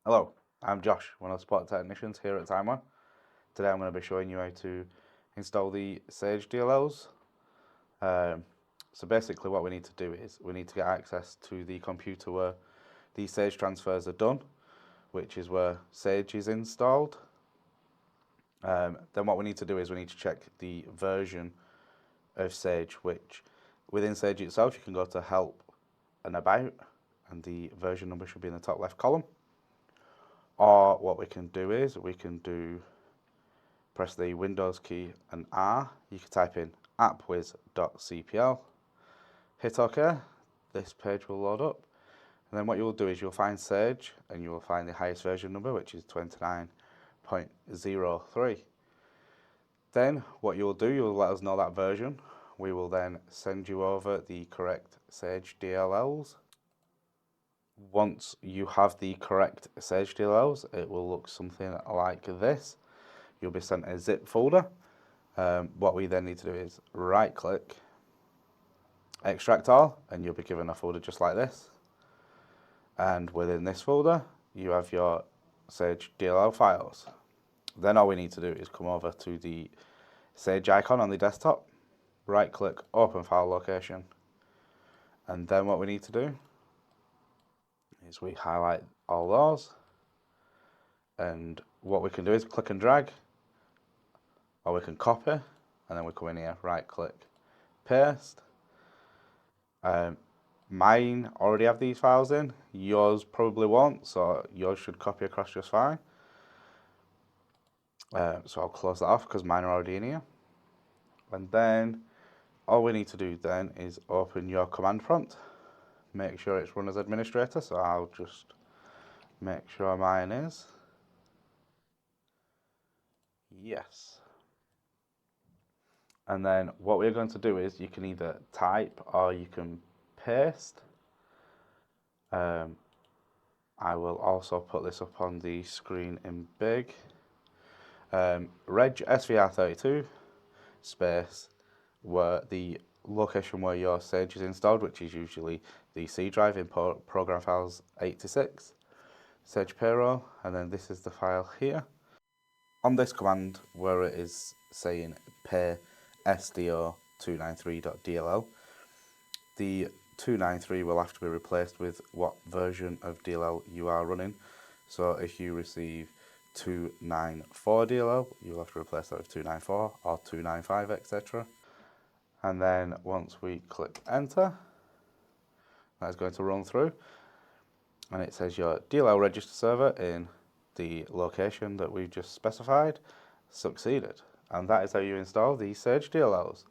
Hello, I'm Josh, one of the support technicians here at timeware. Today I'm going to be showing you how to install the Sage DLLs. So basically what we need to do is we need to get access to the computer where the Sage transfers are done, which is where Sage is installed. Then what we need to do is we need to check the version of Sage, which within Sage itself you can go to Help and About, and the version number should be in the top left column. Or what we can do is we can press the Windows key and R. You can type in appwiz.cpl, hit OK. This page will load up, and then what you'll do is you'll find Sage and you will find the highest version number, which is 29.03. Then what you'll do, you'll let us know that version. We will then send you over the correct Sage DLLs. Once you have the correct Sage DLLs, it will look something like this. You'll be sent a zip folder. What we then need to do is right click, extract all, and you'll be given a folder just like this. And within this folder, you have your Sage DLL files. Then all we need to do is come over to the Sage icon on the desktop, right click, open file location. And then what we need to do is we highlight all those. And what we can do is click and drag, or we can copy, and then we come in here, right click, paste. Mine already have these files in, yours probably won't, so yours should copy across just fine. So I'll close that off because mine are already in here. And then all we need to do then is open your command prompt, make sure it's run as administrator, so I'll just make sure mine is. Yes. And then what we're going to do is you can either type or you can paste. I will also put this up on the screen in big. Reg SVR32 space where the location where your Sage is installed, which is usually the C drive in program files 86, Sage payroll, and then this is the file here. On this command where it is saying pay sdo293.dll, the 293 will have to be replaced with what version of DLL you are running. So if you receive 294 DLL, you'll have to replace that with 294 or 295, etc. And then once we click enter, that's going to run through, and it says your DLL register server in the location that we've just specified succeeded. And that is how you install the Sage DLLs.